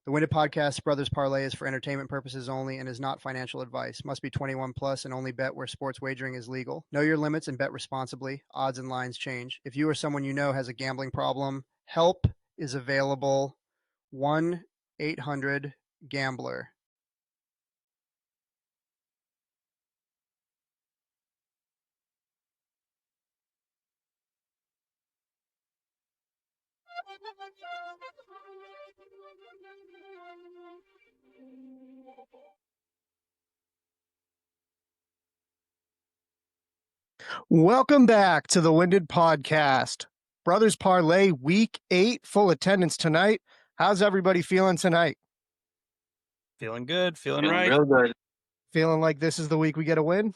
The Winded Podcast Brothers Parlay is for entertainment purposes only and is not financial advice. Must be 21 plus and only bet where sports wagering is legal. Know your limits and bet responsibly. Odds and lines change. If you or someone you know has a gambling problem, help is available. 1-800-GAMBLER. Welcome back to the Winded Podcast. Brothers Parlay Week 8, full attendance tonight. How's everybody feeling tonight? Feeling good, feeling right. Real good. Feeling like this is the week we get a win?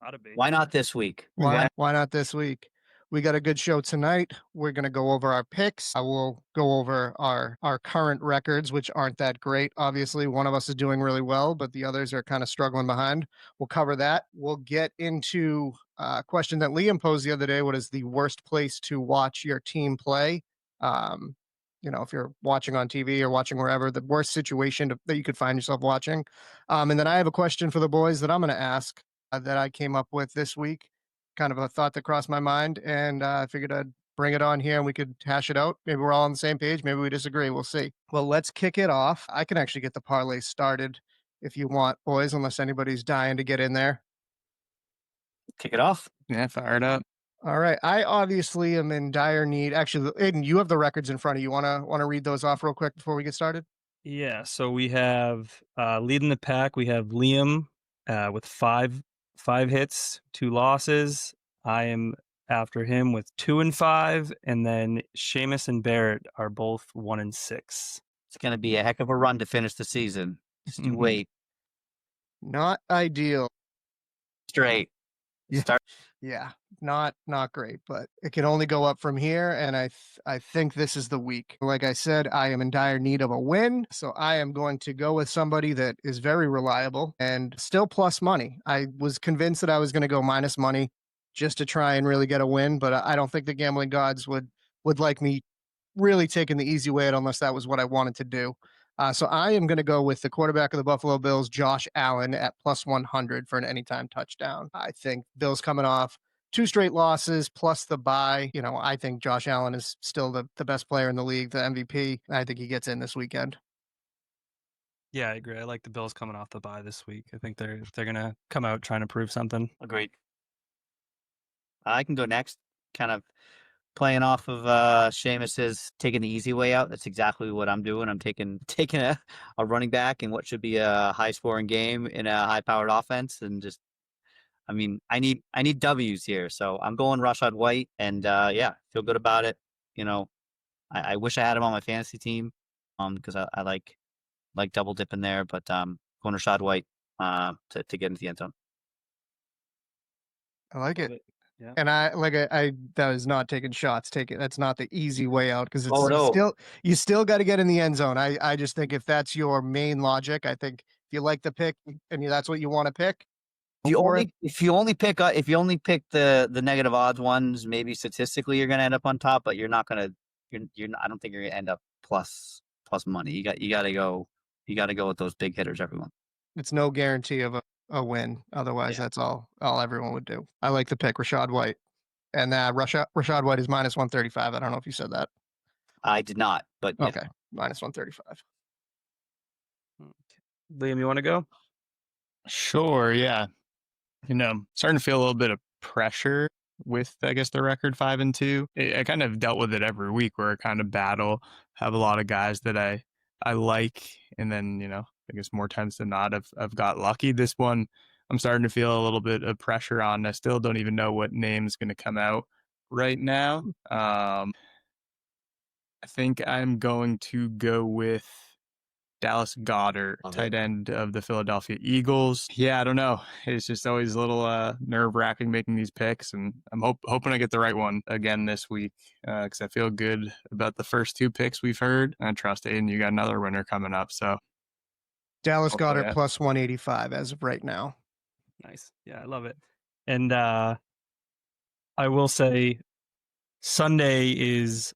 Ought to be. Why not this week? Why not this week? We got a good show tonight. We're going to go over our picks. I will go over our current records, which aren't that great. Obviously, one of us is doing really well, but the others are kind of struggling behind. We'll cover that. We'll get into a question that Liam posed the other day. What is the worst place to watch your team play? If you're watching on TV or watching wherever, the worst situation that you could find yourself watching. And then I have a question for the boys that I'm going to ask that I came up with this week. Kind of a thought that crossed my mind, and I figured I'd bring it on here and we could hash it out. Maybe we're all on the same page. Maybe we disagree. We'll see. Well, let's kick it off. I can actually get the parlay started if you want, boys, unless anybody's dying to get in there. Kick it off. Yeah, fire it up. All right. I obviously am in dire need. Actually, Aiden, you have the records in front of you. Want to read those off real quick before we get started? Yeah, so we have leading the pack. We have Liam with five hits, 2 losses. I am after him with 2 and 5, and then Seamus and Barrett are both 1 and 6. It's going to be a heck of a run to finish the season. Just you wait. Not ideal. Straight. Yeah, not great, but it can only go up from here, and I think this is the week. Like I said, I am in dire need of a win, so I am going to go with somebody that is very reliable and still plus money. I was convinced that I was going to go minus money just to try and really get a win, but I don't think the gambling gods would like me really taking the easy way out unless that was what I wanted to do. So I am going to go with the quarterback of the Buffalo Bills, Josh Allen, at plus 100 for an anytime touchdown. I think Bills coming off 2 straight losses plus the bye. I think Josh Allen is still the best player in the league, the MVP. I think he gets in this weekend. Yeah, I agree. I like the Bills coming off the bye this week. I think they're going to come out trying to prove something. Agreed. I can go next. Kind of playing off of Seamus's taking the easy way out. That's exactly what I'm doing. I'm taking a running back in what should be a high scoring game in a high powered offense, and just, I need W's here. So I'm going Rashad White, and feel good about it. I wish I had him on my fantasy team, because I like double dipping there, but going Rashad White to get into the end zone. I like it. Yeah. And I that is not taking shots. That's not the easy way out, because it's no. you still got to get in the end zone. I just think if that's your main logic, I think if you like the pick and that's what you want to pick, if you only pick the negative odds ones, maybe statistically you're going to end up on top, but you're not going to. I don't think you're going to end up plus money. You got to go with those big hitters, everyone. It's no guarantee of a win. Otherwise, that's all everyone would do. I like the pick, Rashad White. And Rashad White is minus 135. I don't know if you said that. I did not, but yeah. Okay, minus 135. Liam, you want to go? Sure, yeah. Starting to feel a little bit of pressure with, I guess, the record 5-2. I kind of dealt with it every week, where I kind of battle, have a lot of guys that I like, and then, I guess more times than not, I've got lucky. This one, I'm starting to feel a little bit of pressure on. I still don't even know what name is going to come out right now. I think I'm going to go with Dallas Goedert, tight end of the Philadelphia Eagles. Yeah, I don't know. It's just always a little nerve-wracking making these picks, and I'm hoping I get the right one again this week, because I feel good about the first 2 picks we've heard. I trust Aiden, you got another winner coming up, so. Dallas Goedert plus 185 as of right now. Nice. Yeah, I love it. And I will say Sunday is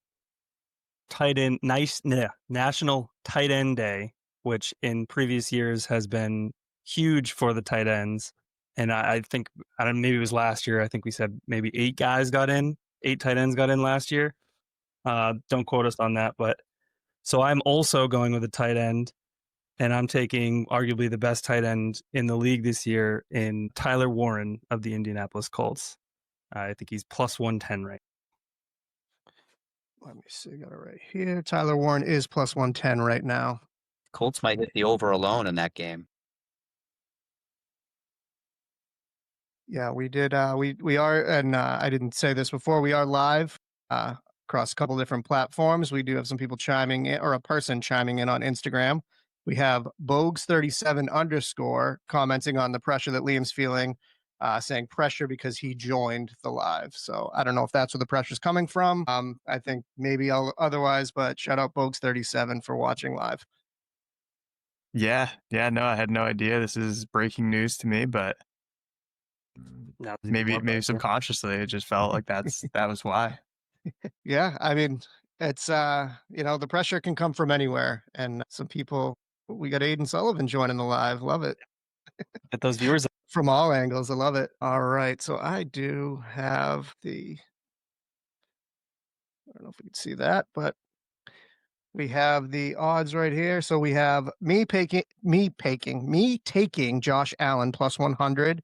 National Tight End Day, which in previous years has been huge for the tight ends. And I think, I don't know, maybe it was last year. I think we said maybe 8 tight ends got in last year. Don't quote us on that, but so I'm also going with a tight end, and I'm taking arguably the best tight end in the league this year in Tyler Warren of the Indianapolis Colts. I think he's plus 110 right. Let me see. Got it right here. Tyler Warren is plus 110 right now. Colts might hit the over alone in that game. Yeah, we did. We are, and I didn't say this before. We are live across a couple different platforms. We do have some people chiming in, or a person chiming in on Instagram. We have Bogues37_ commenting on the pressure that Liam's feeling, saying pressure because he joined the live. So I don't know if that's where the pressure's coming from. I think maybe otherwise, but shout out Bogues37 for watching live. Yeah, no, I had no idea. This is breaking news to me, but Now, maybe subconsciously it just felt like that was why. Yeah, I mean, it's the pressure can come from anywhere, and some people. We got Aiden Sullivan joining the live. Love it. Get those viewers From all angles. I love it. All right, so I do have the. I don't know if we can see that, but we have the odds right here. So we have me taking Josh Allen plus 100,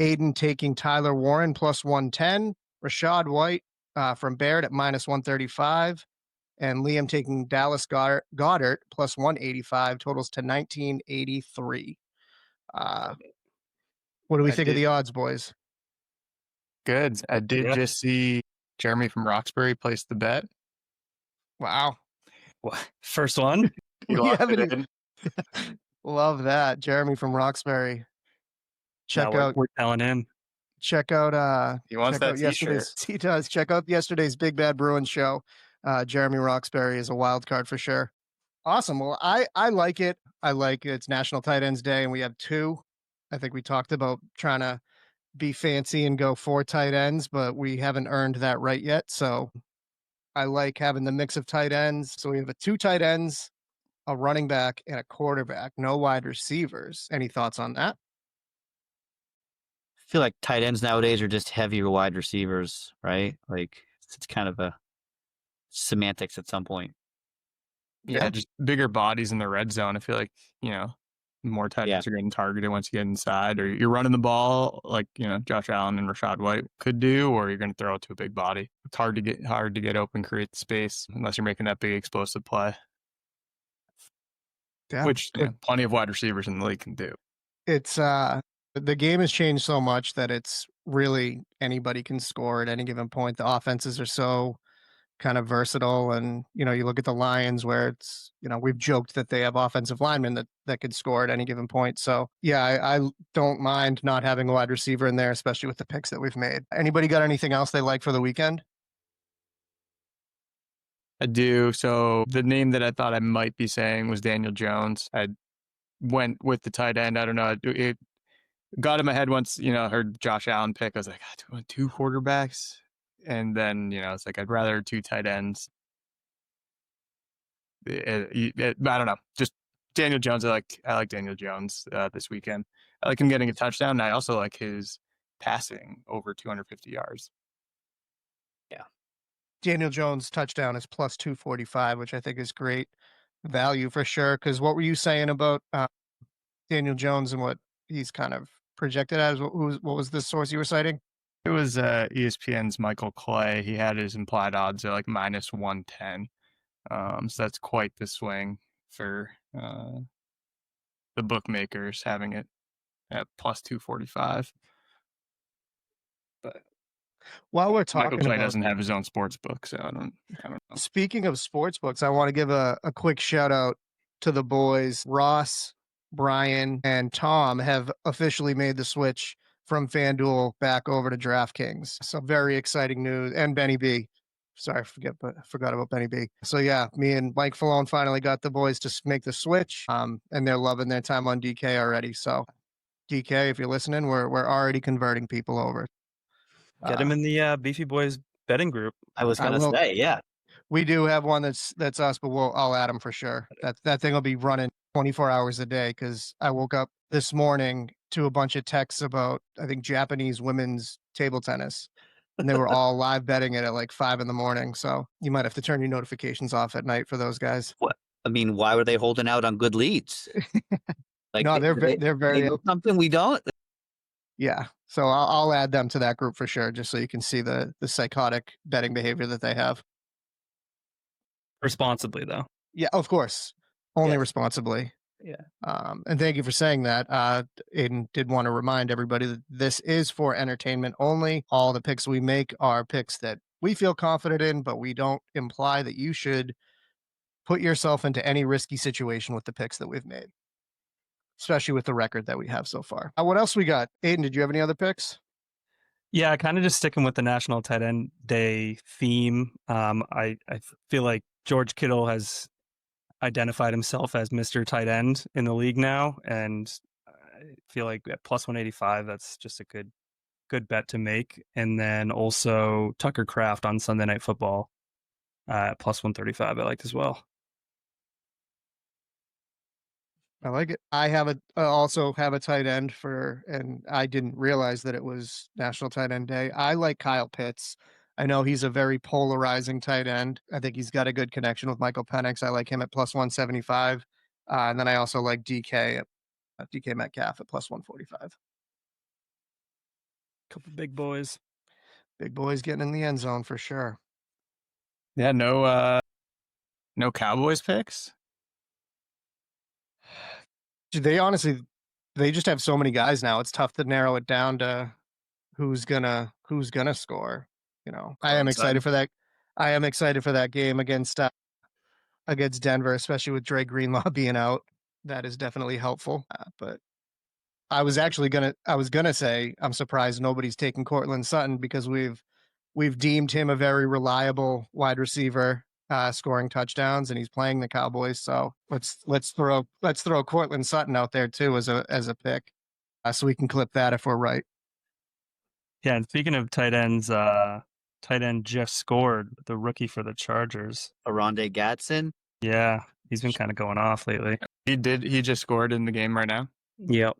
Aiden taking Tyler Warren plus 110, Rashad White from Baird at minus 135, and Liam taking Dallas Goddard plus 185, totals to 1983. What do we think of the odds, boys? Good. I did just see Jeremy from Roxbury place the bet. Wow. First one. Love that. Jeremy from Roxbury. We're telling him. Check out he wants that t-shirt. He does. Check out yesterday's Big Bad Bruins show. Jeremy Roxbury is a wild card for sure. Awesome. Well, I like it. It's National Tight Ends Day, and we have 2. I think we talked about trying to be fancy and go 4 tight ends, but we haven't earned that right yet. So I like having the mix of tight ends. So we have 2 tight ends, a running back, and a quarterback. No wide receivers. Any thoughts on that? I feel like tight ends nowadays are just heavier wide receivers, right? Like it's kind of a semantics at some point. Yeah, just bigger bodies in the red zone. I feel like, more tight ends are getting targeted once you get inside, or you're running the ball like, Josh Allen and Rashad White could do, or you're going to throw it to a big body. It's hard to get open, create space unless you're making that big explosive play. Yeah, which plenty of wide receivers in the league can do. It's the game has changed so much that it's really anybody can score at any given point. The offenses are so kind of versatile, and you look at the Lions where it's we've joked that they have offensive linemen that could score at any given point. So yeah, I don't mind not having a wide receiver in there, especially with the picks that we've made. Anybody got anything else they like for the weekend? I do. So the name that I thought I might be saying was Daniel Jones. I went with the tight end. I don't know. It got in my head once, I heard Josh Allen pick. I was like, do I want 2 quarterbacks? And then, it's like, I'd rather 2 tight ends. I don't know. Just Daniel Jones. I like Daniel Jones this weekend. I like him getting a touchdown. And I also like his passing over 250 yards. Yeah. Daniel Jones touchdown is plus 245, which I think is great value for sure. Because what were you saying about Daniel Jones and what he's kind of projected as? What was the source you were citing? It was ESPN's Michael Clay. He had his implied odds at like minus 110. So that's quite the swing for the bookmakers, having it at plus 245. But while we're talking, Michael Clay doesn't have his own sports book, so I don't know. Speaking of sports books, I want to give a quick shout out to the boys. Ross, Brian, and Tom have officially made the switch from FanDuel back over to DraftKings. So very exciting news. And Benny B. Sorry, I forgot about Benny B. So yeah, me and Mike Falone finally got the boys to make the switch. And they're loving their time on DK already. So DK, if you're listening, we're already converting people over. Get him in the Beefy Boys betting group. I was going to say, yeah. We do have one that's us, but I'll add him for sure. That thing will be running 24 hours a day because I woke up this morning to a bunch of texts about, I think, Japanese women's table tennis. And they were all live betting it at like 5 a.m. So you might have to turn your notifications off at night for those guys. What? I mean, why were they holding out on good leads? Like, No, they're they very know something we don't. yeah. So I'll add them to that group for sure, just so you can see the psychotic betting behavior that they have. Responsibly, though. Yeah, of course, only Yes. responsibly. Yeah. And thank you for saying that. Aiden did want to remind everybody that this is for entertainment only. All the picks we make are picks that we feel confident in, but we don't imply that you should put yourself into any risky situation with the picks that we've made, especially with the record that we have so far. What else we got? Aiden, did you have any other picks? Yeah, kind of just sticking with the National Tight End Day theme. I feel like George Kittle has identified himself as Mr. Tight End in the league now, and I feel like at plus 185, that's just a good bet to make. And then also Tucker Kraft on Sunday Night Football at plus 135, I liked as well. I like it. I also have a tight end and I didn't realize that it was National Tight End Day. I like Kyle Pitts. I know he's a very polarizing tight end. I think he's got a good connection with Michael Penix. I like him at plus 175. And then I also like DK Metcalf at plus 145. Couple big boys. Big boys getting in the end zone for sure. Yeah, no Cowboys picks. They just have so many guys now. It's tough to narrow it down to who's gonna score. You know, I am excited for that. I am excited for that game against Denver, especially with Dre Greenlaw being out. That is definitely helpful. But I was gonna say I'm surprised nobody's taking Cortland Sutton because we've deemed him a very reliable wide receiver, scoring touchdowns, and he's playing the Cowboys. So let's throw Cortland Sutton out there too as a pick, so we can clip that if we're right. Yeah, and speaking of tight ends, tight end just scored, the rookie for the Chargers. Aronde Gatson. Yeah, he's been kind of going off lately. He just scored in the game right now. Yep.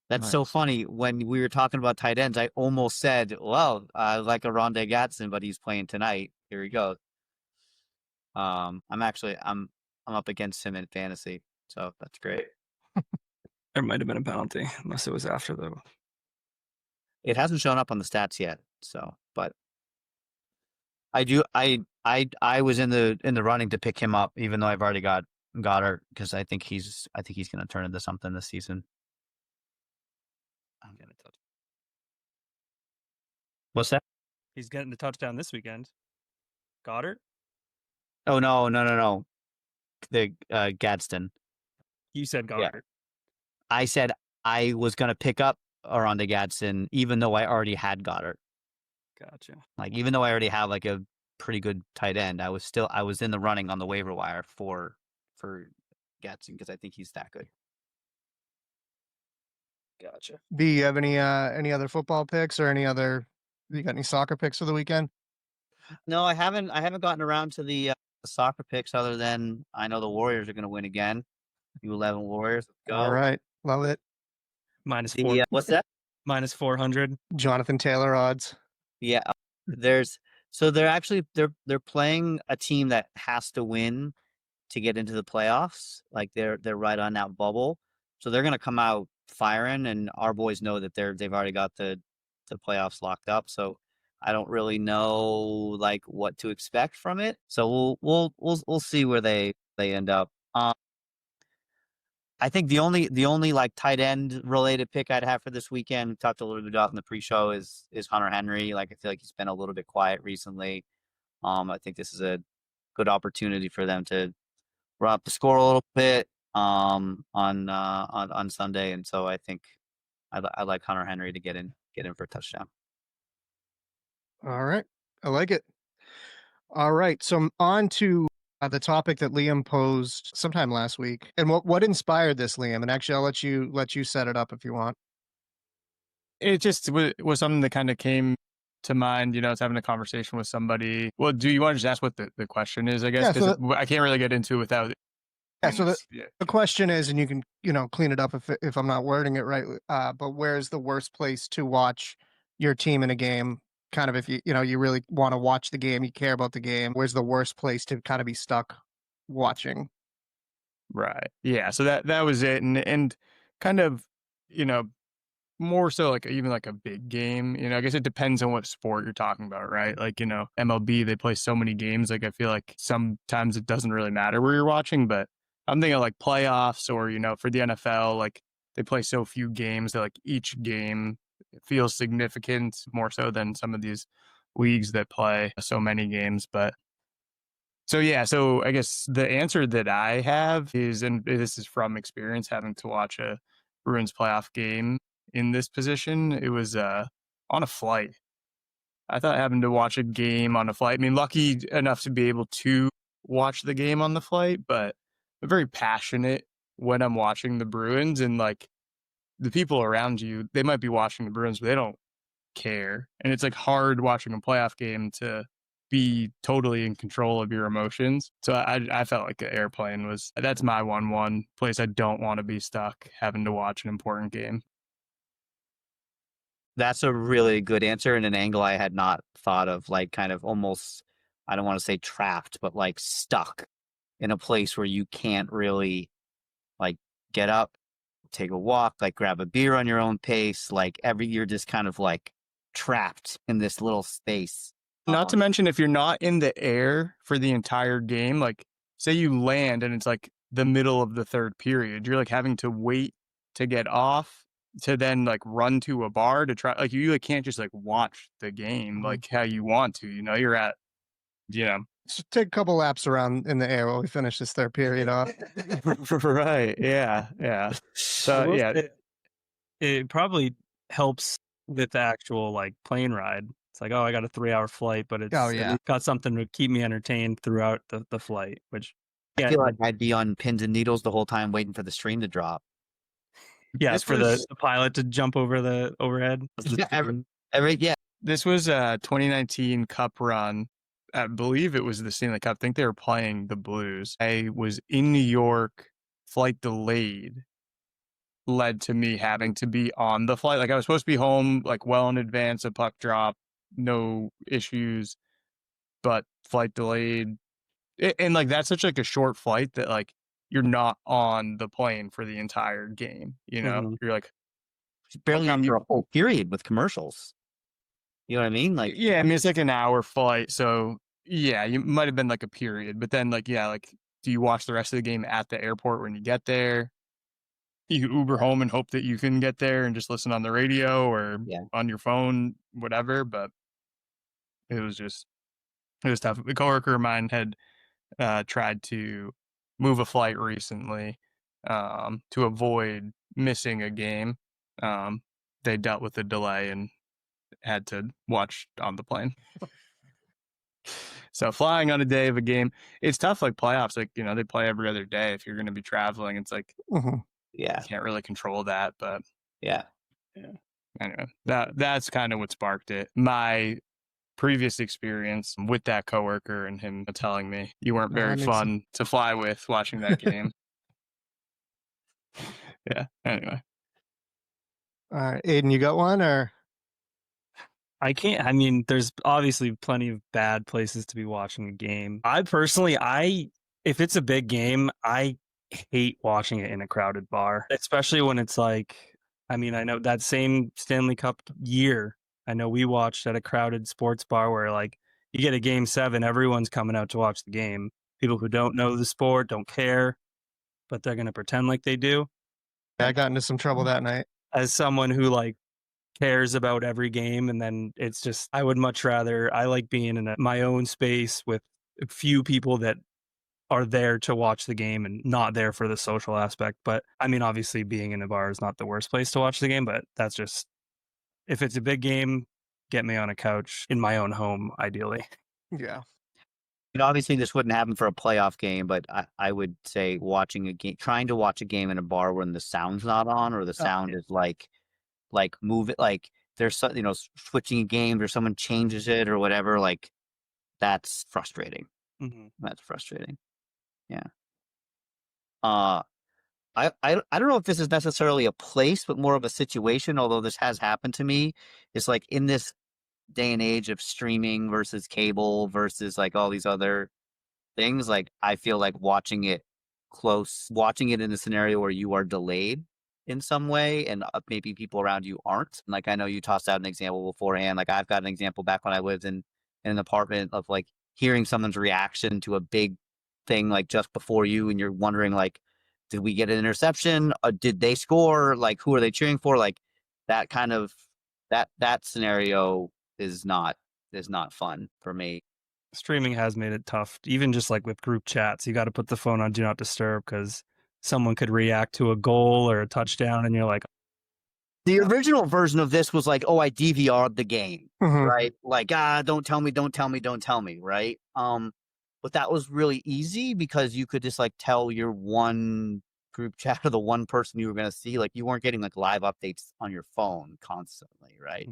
That's so funny. When we were talking about tight ends, I almost said, well, I like Aronde Gatson, but he's playing tonight. Here he goes. I'm up against him in fantasy, so that's great. There might have been a penalty, unless it was after the. It hasn't shown up on the stats yet, so but I do. I was in the running to pick him up, even though I've already got Goddard, because I think he's going to turn into something this season. I'm gonna touch. What's that? He's getting the touchdown this weekend. Goddard? Oh no. The Gadsden. You said Goddard. I said I was gonna pick up Aronde Gadsden, even though I already had Goddard. Gotcha. Like, even though I already have like a pretty good tight end, I was in the running on the waiver wire for Gadsden because I think he's that good. Gotcha. B, you have any other football picks or you got any soccer picks for the weekend? No, I haven't gotten around to the soccer picks other than I know the Warriors are going to win again. U11 Warriors. Go. All right. Love it. Minus 4. What's that? Minus 400. Jonathan Taylor odds. Yeah. They're playing a team that has to win to get into the playoffs. Like they're right on that bubble. So they're going to come out firing, and our boys know that they've already got the playoffs locked up. So I don't really know like what to expect from it. So we'll see where they end up. I think the only like tight end related pick I'd have for this weekend, we talked a little bit about in the pre-show, is Hunter Henry. Like, I feel like he's been a little bit quiet recently. I think this is a good opportunity for them to run up the score a little bit on Sunday, and so I think I like Hunter Henry to get in for a touchdown. All right. I like it. All right. So on to the topic that Liam posed sometime last week. And what inspired this, Liam? And actually, I'll let you set it up if you want. It just was something that kind of came to mind. You know, it's having a conversation with somebody. Well, do you want to just ask what the question is? I guess Yeah, because so I can't really get into it without. Yeah, so Yeah. the question is, and you can, clean it up if I'm not wording it right, but where's the worst place to watch your team in a game? Kind of if you really want to watch the game, you care about the game, where's the worst place to kind of be stuck watching? Right. Yeah. So that was it, and kind of, you know, more so like even like a big game. You know, I guess it depends on what sport you're talking about, right? Like, you know, MLB, they play so many games. Like, I feel like sometimes it doesn't really matter where you're watching, but I'm thinking like playoffs or, you know, for the NFL, like they play so few games that like each game feels significant more so than some of these leagues that play so many games. But so, yeah, so I guess the answer that I have is, and this is from experience having to watch a Bruins playoff game in this position, it was on a flight. I thought having to watch a game on a flight, I mean, lucky enough to be able to watch the game on the flight, but I'm very passionate when I'm watching the Bruins, and like the people around you, they might be watching the Bruins, but they don't care. And it's like hard watching a playoff game to be totally in control of your emotions. So I felt like the airplane that's my one place I don't want to be stuck having to watch an important game. That's a really good answer and an angle I had not thought of, like kind of almost, I don't want to say trapped, but like stuck in a place where you can't really like get up, take a walk, like grab a beer on your own pace. Like you're just kind of like trapped in this little space. Not to mention if you're not in the air for the entire game, like say you land and it's like the middle of the third period, you're like having to wait to get off to then like run to a bar to try, like you like can't just like watch the game like how you want to, you know, you're at, you know. So take a couple laps around in the air while we finish this third period off. Right. Yeah. Yeah. So yeah. It probably helps with the actual like plane ride. It's like, oh, I got a 3-hour flight, but it's Oh, yeah. got something to keep me entertained throughout the flight, which I feel like I'd be on pins and needles the whole time waiting for the stream to drop. yeah, This for was- the pilot to jump over the overhead. Yeah, This was a 2019 Cup run. I believe it was the Stanley Cup. I think they were playing the Blues. I was in New York, flight delayed, led to me having to be on the flight. Like I was supposed to be home like well in advance of puck drop, no issues, but flight delayed. And like that's such like a short flight that like you're not on the plane for the entire game. You know, Mhm. you're like barely on for a whole period with commercials. You know what I mean? Like, yeah, I mean it's like an hour flight, so yeah, you might have been like a period, but then like yeah, like do you watch the rest of the game at the airport when you get there? You Uber home and hope that you can get there and just listen on the radio or on your phone, whatever. But it was tough. A coworker of mine had tried to move a flight recently to avoid missing a game. They dealt with the delay and had to watch on the plane. So flying on a day of a game, it's tough. Like playoffs, like you know, they play every other day. If you're going to be traveling, it's like you can't really control that. But yeah. Anyway, that's kind of what sparked it. My previous experience with that coworker and him telling me you weren't very fun to fly with watching that game. Yeah. Anyway. All right, Aiden, you got one or? I can't. I mean, there's obviously plenty of bad places to be watching a game. I personally, if it's a big game, I hate watching it in a crowded bar, especially when it's like, I mean, I know that same Stanley Cup year, I know we watched at a crowded sports bar where like you get a game 7, everyone's coming out to watch the game. People who don't know the sport, don't care, but they're going to pretend like they do. I got into some trouble that night. As someone who like cares about every game, and then it's just, I would much rather, I like being in my own space with a few people that are there to watch the game and not there for the social aspect. But I mean, obviously being in a bar is not the worst place to watch the game, but that's just, if it's a big game, get me on a couch in my own home, ideally. Yeah. You know, obviously this wouldn't happen for a playoff game, but I would say watching a game, trying to watch a game in a bar when the sound's not on or the sound is like move it, like there's switching a game or someone changes it or whatever, like that's frustrating. Mm-hmm. That's frustrating. Yeah. I don't know if this is necessarily a place, but more of a situation, although this has happened to me. It's like in this day and age of streaming versus cable versus like all these other things, like I feel like watching it in a scenario where you are delayed in some way and maybe people around you aren't. Like I know you tossed out an example beforehand. Like I've got an example back when I lived in an apartment of like hearing someone's reaction to a big thing like just before you, and you're wondering like, did we get an interception? Did they score? Like who are they cheering for? Like that kind of that scenario is not fun for me. Streaming has made it tough, even just like with group chats. You got to put the phone on do not disturb because someone could react to a goal or a touchdown, and you're like, the original version of this was like, oh, I DVR'd the game, Mhm. right? Like, don't tell me, right? But that was really easy because you could just like tell your one group chat or the one person you were going to see, like you weren't getting like live updates on your phone constantly, right?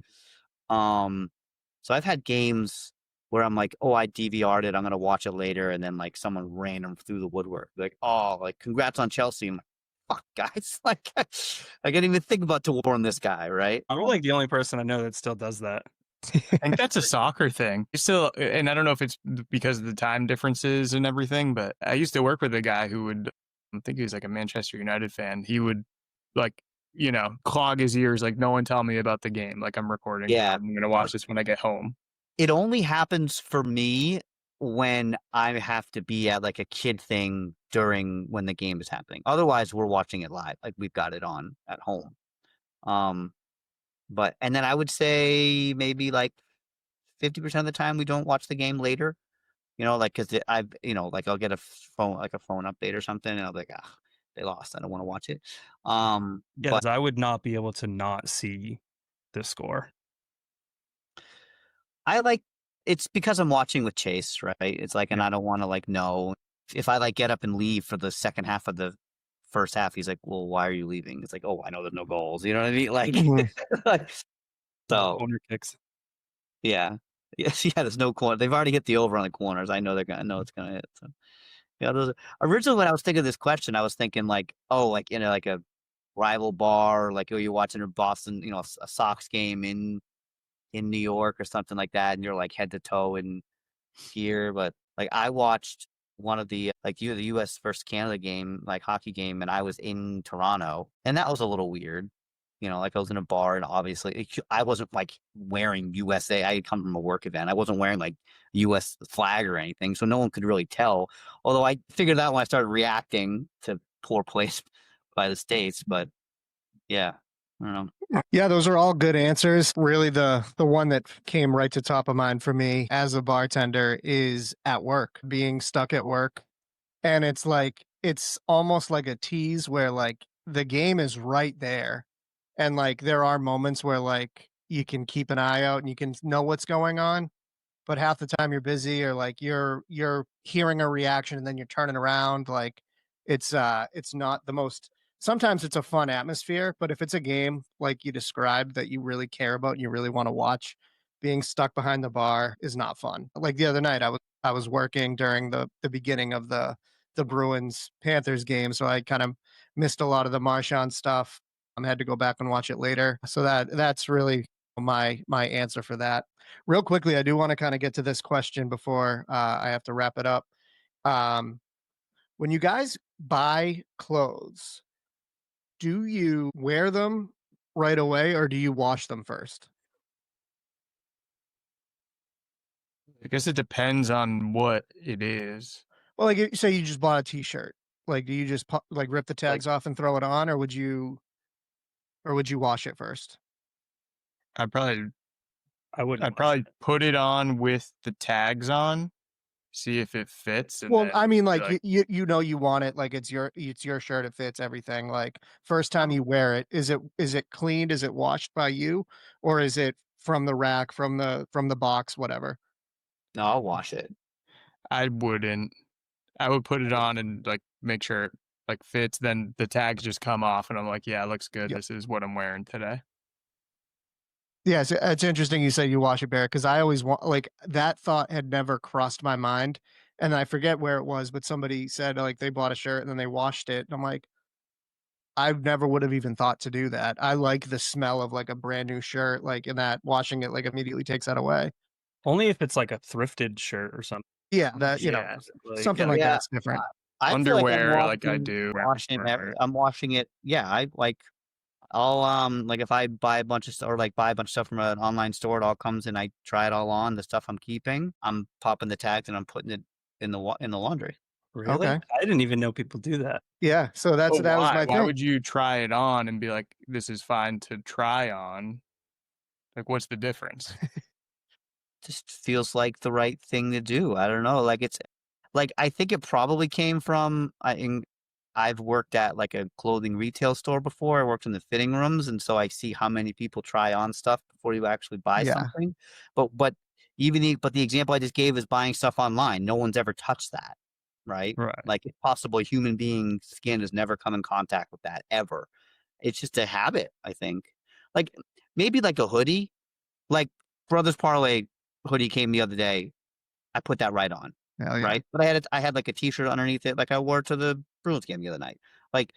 So I've had games where I'm like, oh, I DVR'd it, I'm going to watch it later. And then like someone random through the woodwork, like, oh, like congrats on Chelsea. I'm like, fuck, guys. Like, I didn't even think about to warn this guy, right? I'm like the only person I know that still does that. I think that's a soccer thing. Still, and I don't know if it's because of the time differences and everything, but I used to work with a guy who would, I think he was like a Manchester United fan. He would like, clog his ears, like, no one tell me about the game. Like I'm recording. Yeah. I'm going to watch this when I get home. It only happens for me when I have to be at like a kid thing when the game is happening. Otherwise, we're watching it live. Like we've got it on at home. And then I would say maybe like 50% of the time we don't watch the game later. Like because like I'll get a phone update or something, and I'll be like, they lost. I don't want to watch it. Yeah, But I would not be able to not see the score. it's because I'm watching with Chase, right? It's like, and I don't want to like know if I like get up and leave for the second half of the first half. He's like, well, why are you leaving? It's like, oh, I know there's no goals. You know what I mean? Like, Mhm. so Corner kicks. yeah, yes, yeah. There's no corner. They've already hit the over on the corners. I know it's gonna hit. So. Yeah, originally when I was thinking of this question, I was thinking like, oh, like in like a rival bar, like you're watching a Boston, a Sox game in New York or something like that, and you're like head to toe in gear. But like I watched one of the the U.S. versus Canada game, like hockey game, and I was in Toronto, and that was a little weird. Like I was in a bar, and obviously I wasn't like wearing USA. I had come from a work event. I wasn't wearing like U.S. flag or anything, so no one could really tell. Although I figured out when I started reacting to poor plays by the States. But yeah, I don't know. Yeah, those are all good answers. Really, the one that came right to top of mind for me as a bartender is at work, being stuck at work. And it's like it's almost like a tease where like the game is right there. And like there are moments where like you can keep an eye out and you can know what's going on, but half the time you're busy or like you're hearing a reaction and then you're turning around. Like it's not the most, sometimes it's a fun atmosphere, but if it's a game like you described that you really care about and you really want to watch, being stuck behind the bar is not fun. Like the other night I was working during the beginning of the Bruins Panthers game, so I kind of missed a lot of the Marchand stuff. I had to go back and watch it later. So that's really my answer for that. Real quickly, I do want to kind of get to this question before I have to wrap it up. Um, when you guys buy clothes, do you wear them right away or do you wash them first? I guess it depends on what it is. Well, like say you just bought a T-shirt, like do you just like rip the tags off and throw it on, or would you wash it first? I'd probably I'd put it on with the tags on, see if it fits. And Well, then I mean, be like you know you want it, like it's your shirt, it fits everything. Like first time you wear it, is it cleaned? Is it washed by you, or is it from the rack, from the box, whatever? No, I'll wash it. I wouldn't. I would put it on and like make sure it like fits. Then the tags just come off, and I'm like, yeah, it looks good. Yep. This is what I'm wearing today. Yeah, it's interesting you say you wash it bare because I always want like that thought had never crossed my mind, and I forget where it was, but somebody said like they bought a shirt and then they washed it, and I'm like, I never would have even thought to do that. I like the smell of like a brand new shirt, like in that washing it like immediately takes that away. Only if it's like a thrifted shirt or something. Yeah, that Yeah, something yeah. like Yeah. that's different. I feel like Underwear, like I do. I'm washing it. Yeah, I like. I'll like if I buy a bunch of stuff or like buy a bunch of stuff from an online store, it all comes and I try it all on. The stuff I'm keeping, I'm popping the tags and I'm putting it in the laundry. Really? Okay. I didn't even know people do that. Yeah, so that was my Why thing. would you try it on and be like, this is fine to try on? Like, what's the difference? Just feels like the right thing to do. I don't know. Like it's like I think it probably came from I've worked at like a clothing retail store before. I worked in the fitting rooms, and so I see how many people try on stuff before you actually buy Yeah. something. But but the example I just gave is buying stuff online. No one's ever touched that, right? Right. Like it's possible a human being's skin has never come in contact with that ever. It's just a habit, I think. Like maybe like a hoodie, like Brothers Parlay hoodie came the other day. I put that right on. Hell yeah. Right. But I had like a t-shirt underneath it, like I wore to the Bruins game the other night. Like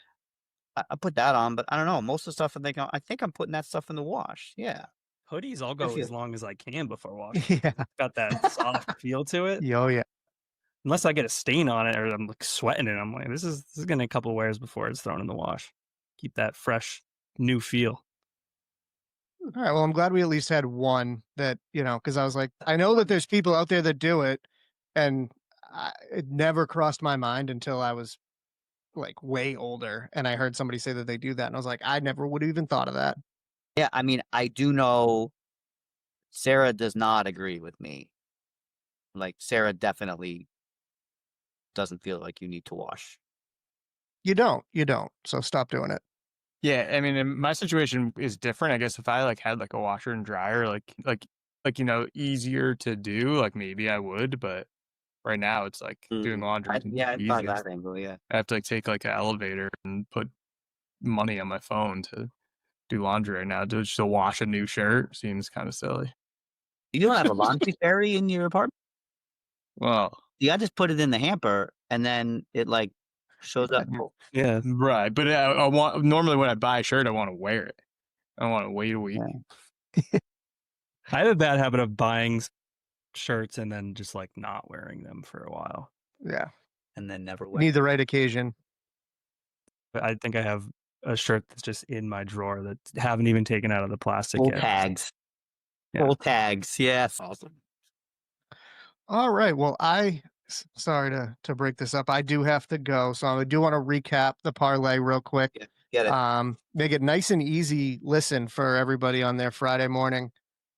I put that on, but I don't know. Most of the stuff I think I'm putting that stuff in the wash. Yeah. Hoodies, I'll go feel- as long as I can before washing. Yeah. It's got that soft feel to it. Oh yeah. Unless I get a stain on it or I'm like sweating it, I'm like, this is getting a couple wears before it's thrown in the wash. Keep that fresh, new feel. All right. Well, I'm glad we at least had one that, because I was like, I know that there's people out there that do it, and it never crossed my mind until I was like way older, and I heard somebody say that they do that, and I was like, I never would have even thought of that. Yeah, I mean, I do know Sarah does not agree with me. Like Sarah definitely doesn't feel like you need to wash. You don't. So stop doing it. Yeah, I mean, and my situation is different. I guess if I like had like a washer and dryer, like easier to do, like maybe I would, but right now it's like doing laundry. I thought easiest. that angle, yeah. I have to like take like an elevator and put money on my phone to do laundry right now. Just to wash a new shirt seems kind of silly. You don't have a laundry fairy in your apartment? Well, Yeah, I just put it in the hamper and then it like shows up. Yeah. right, but I want normally when I buy a shirt, I want to wear it. I don't want to wait a week. Yeah. I have a bad habit of buying shirts and then just like not wearing them for a while. Yeah. And then never You wear. need the right occasion. But I think I have a shirt that's just in my drawer that haven't even taken out of the plastic Full yet. tags. Yeah. Full tags. Yes. Awesome. All right. Well, sorry to break this up. I do have to go, so I do want to recap the parlay real quick. Yeah, get it. Make it nice and easy listen for everybody on their Friday morning.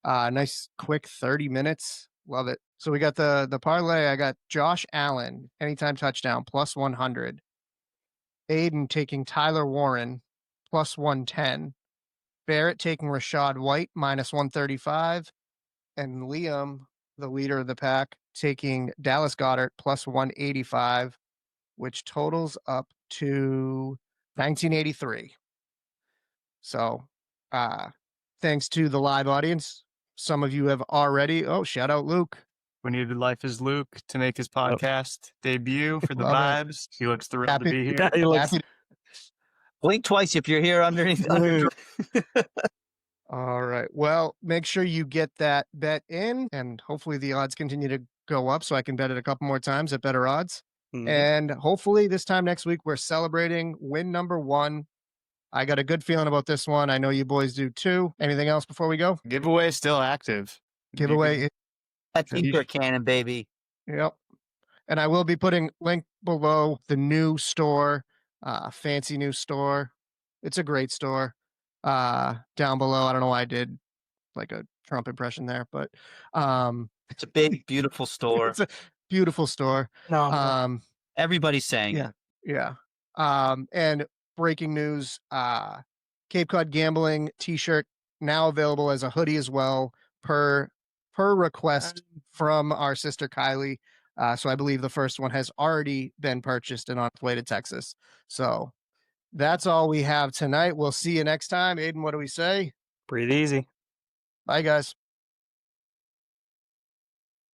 Nice quick 30 minutes. Love it. So we got the parlay. I got Josh Allen, anytime touchdown, plus 100. Aiden taking Tyler Warren, plus 110. Barrett taking Rashad White, minus 135. And Liam, the leader of the pack, taking Dallas Goedert, plus 185, which totals up to 1983. So, thanks to the live audience. Some of you have already. Oh, shout out Luke. We needed Life is Luke to make his podcast debut for the Love it. vibes. He looks thrilled Happy- to be here. Yeah, he looks, Happy- Blink twice if you're here underneath. All right. Well, make sure you get that bet in, and hopefully the odds continue to go up so I can bet it a couple more times at better odds. Mhm. And hopefully this time next week, we're celebrating win number 1. I got a good feeling about this one. I know you boys do too. Anything else before we go? Giveaway is still active. Giveaway. That t-shirt cannon, baby. Yep. And I will be putting link below the new store, fancy new store. It's a great store. Down below. I don't know why I did like a Trump impression there, but It's a big, beautiful store. it's a beautiful store. no, Everybody's saying Yeah. it. Yeah. And breaking news, Cape Cod Gambling t-shirt now available as a hoodie as well per request from our sister Kylie. So I believe the first one has already been purchased and on its way to Texas. So that's all we have tonight. We'll see you next time. Aiden, what do we say? breathe easy. Bye, guys.